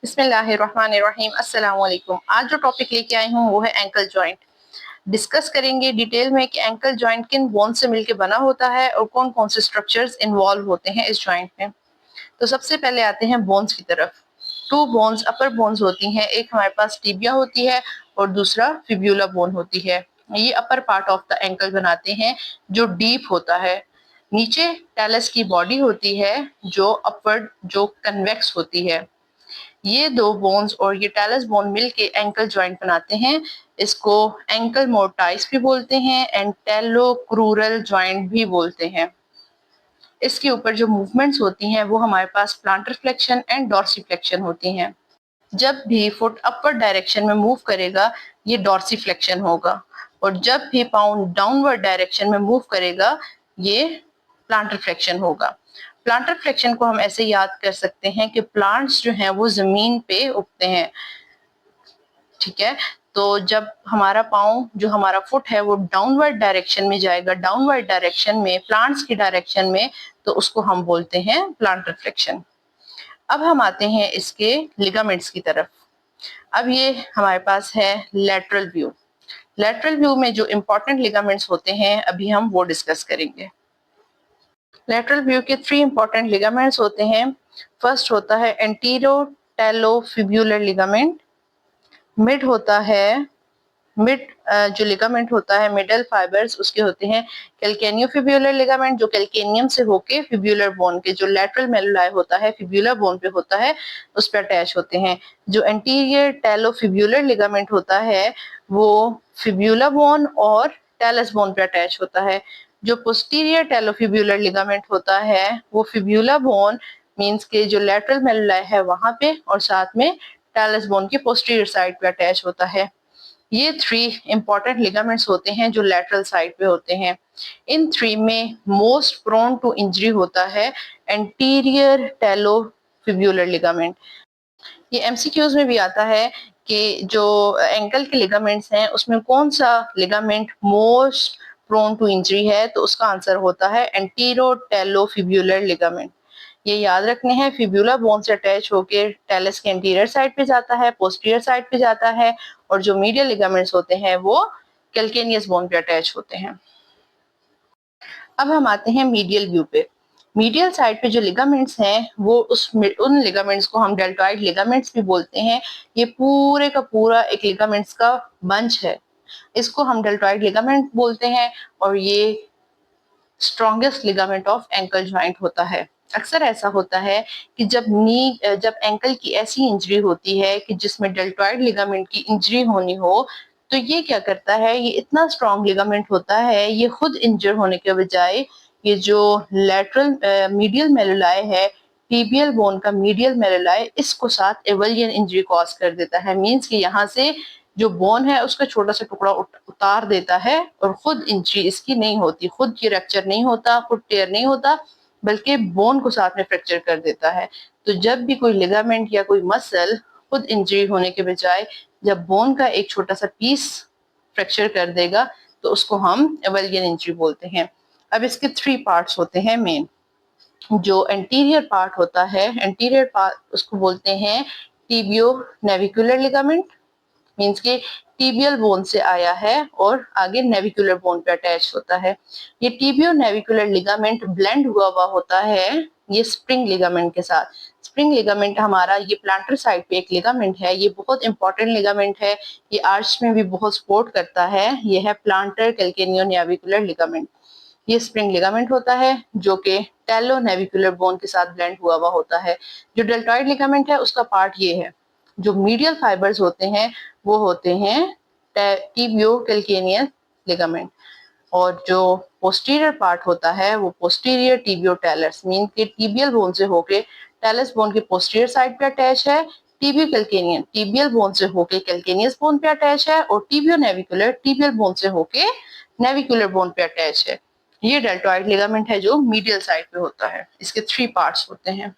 बिस्मिल्लाहिर्रहमानिर्रहीम। अस्सलाम वालेकुम। आज जो टॉपिक लेके आई हूँ वो है एंकल जॉइंट। डिस्कस करेंगे डिटेल में कि एंकल जॉइंट किन बोन से मिलकर बना होता है और कौन कौन से स्ट्रक्चर्स इन्वॉल्व होते हैं इस जॉइंट में। तो सबसे पहले आते हैं बोन्स की तरफ। टू बोन्स अपर बोन्स होती हैं, एक हमारे पास टिबिया होती है और दूसरा फिब्यूला बोन होती है। ये upper part of the ankle बनाते हैं जो डीप होता है। नीचे टैलस की बॉडी होती है जो अपवर्ड जो कन्वेक्स होती है। ये दो बोन्स और ये टैलस बोन मिलके एंकल जॉइंट बनाते हैं। इसको एंकल मोर्टाइस भी बोलते हैं, एंटेलोक्रूरल जॉइंट भी बोलते हैं। इसके ऊपर जो मूवमेंट्स होती हैं वो हमारे पास प्लांटर फ्लेक्शन एंड डॉर्सीफ्लेक्शन होती हैं। जब भी फुट अपवर्ड डायरेक्शन में मूव करेगा ये डॉर्सीफ्लेक्शन होगा, और जब भी पाउंड डाउनवर्ड डायरेक्शन में मूव करेगा ये प्लांटर फ्लेक्शन होगा। प्लांटर फ्लेक्शन को हम ऐसे याद कर सकते हैं कि प्लांट्स जो हैं वो जमीन पे उगते हैं, ठीक है। तो जब हमारा पाँव जो हमारा फुट है वो डाउनवर्ड डायरेक्शन में जाएगा, डाउनवर्ड डायरेक्शन में प्लांट्स की डायरेक्शन में, तो उसको हम बोलते हैं प्लांटर फ्लेक्शन। अब हम आते हैं इसके लिगामेंट्स की तरफ। अब ये हमारे पास है लेटरल व्यू। लेटरल व्यू में जो इंपॉर्टेंट लिगामेंट्स होते हैं अभी हम वो डिस्कस करेंगे। लेटरल व्यू के 3 इंपॉर्टेंट लिगामेंट्स होते हैं। फर्स्ट होता है एंटीरो टैलोफिब्यूलर लिगामेंट। मिड होता है मिड जो लिगामेंट होता है मिडल फाइबर्स उसके होते हैं कैल्केनियोफिब्यूलर लिगामेंट, जो कैल्केनियम से होके फिब्यूलर बोन के जो लेटरल मेलुलाई होता है फिब्यूलर बोन पे होता है उस पर अटैच होते हैं। जो एंटीरियर टैलोफिब्यूलर लिगामेंट होता है वो फिब्यूलर बोन और टैलस बोन पे अटैच होता है। जो पोस्टीरियर टैलोफिब्यूलर लिगामेंट होता है वो फिब्यूलर बोन मींस के जो लेटरल मेलुलाई है वहां पे और साथ में टैलस बोन की पोस्टीरियर साइड पे अटैच होता है। ये 3 इंपॉर्टेंट लिगामेंट्स होते हैं जो लेटरल साइड पे होते हैं। इन 3 में मोस्ट प्रोन टू इंजरी होता है एंटीरियर टैलोफिब्यूलर लिगामेंट। ये एमसीक्यूज में भी आता है कि जो एंकल के लिगामेंट्स हैं उसमें कौन सा ligament most prone to injury है, तो उसका आंसर होता है एंटीरो टैलोफिब्यूलर लिगामेंट। ये याद रखने हैं, फिब्यूला बोन से अटैच होकर टैलस के एंटीरियर साइड पे जाता है, पोस्टीरियर साइड पे जाता है, और जो मीडियल लिगामेंट्स होते हैं वो कैल्केनियस बोन पे अटैच होते हैं। अब हम आते हैं मीडियल व्यू पे। मीडियल साइड पे जो लिगामेंट्स हैं वो उन लिगामेंट्स को हम डेल्टॉइड लिगामेंट्स भी बोलते हैं। ये पूरे का पूरा एक लिगामेंट्स का बंच है, इसको हम डेल्टॉइड लिगामेंट बोलते हैं, और ये strongest ligament of ankle joint होता है। अक्सर ऐसा होता है कि जब एंकल की ऐसी इंजरी होती है कि जिसमें डेल्टॉइड लिगामेंट की इंजरी होनी हो, तो ये क्या करता है, ये इतना स्ट्रॉन्ग लिगामेंट होता है, ये खुद इंजर होने के बजाय ये जो लेटरल मीडियल मेलुलाई है, टिबियल बोन का मीडियल मेलुलाई, इसको साथ एवलियन इंजरी कॉज कर देता है। मींस कि यहाँ से जो बोन है उसका छोटा सा टुकड़ा उतार देता है और खुद इंजरी इसकी नहीं होती, खुद ये फ्रैक्चर नहीं होता, खुद टेयर नहीं होता, बल्कि बोन को साथ में फ्रैक्चर कर देता है। तो जब भी कोई लिगामेंट या कोई मसल खुद इंजरी होने के बजाय जब बोन का एक छोटा सा पीस फ्रैक्चर कर देगा तो उसको हम एवलियन इंजरी बोलते हैं। अब इसके 3 पार्ट्स होते हैं मेन। जो एंटीरियर पार्ट होता है, एंटीरियर पार्ट उसको बोलते हैं टिबियो नेविकुलर लिगामेंट, मींस के टिबियल बोन से आया है और आगे नेविकुलर बोन पे अटैच होता है। ये टिबियो नेविकुलर लिगामेंट ब्लेंड हुआ होता है ये स्प्रिंग लिगामेंट के साथ। स्प्रिंग लिगामेंट हमारा ये प्लांटर साइड पे एक लिगामेंट है, ये बहुत इंपॉर्टेंट लिगामेंट है, ये आर्च में भी बहुत सपोर्ट करता है। ये है प्लांटर कैल्केनियो नेविकुलर लिगामेंट। ये स्प्रिंग लिगामेंट होता है जो कि टेलो नेविकुलर बोन के साथ ब्लेंड हुआ होता है। जो डेल्टॉइड लिगामेंट है उसका पार्ट ये है। जो मीडियल फाइबर्स होते हैं वो होते हैं टिबियो कैल्केनियस लिगामेंट, और जो पोस्टीरियर पार्ट होता है वो पोस्टीरियर टिबियो टैलस, मीन के टिबियल बोन से होके टैलस बोन के पोस्टीरियर साइड पे अटैच है। टिबियो कैल्केनियन टिबियल बोन से होके कैल्केनियस बोन पे अटैच है, और टिबियो नेविकुलर टिबियल बोन से होके नेविकुलर बोन पे अटैच है। ये डेल्टॉइड लिगामेंट है जो मीडियल साइड पे होता है। इसके 3 पार्ट्स होते हैं।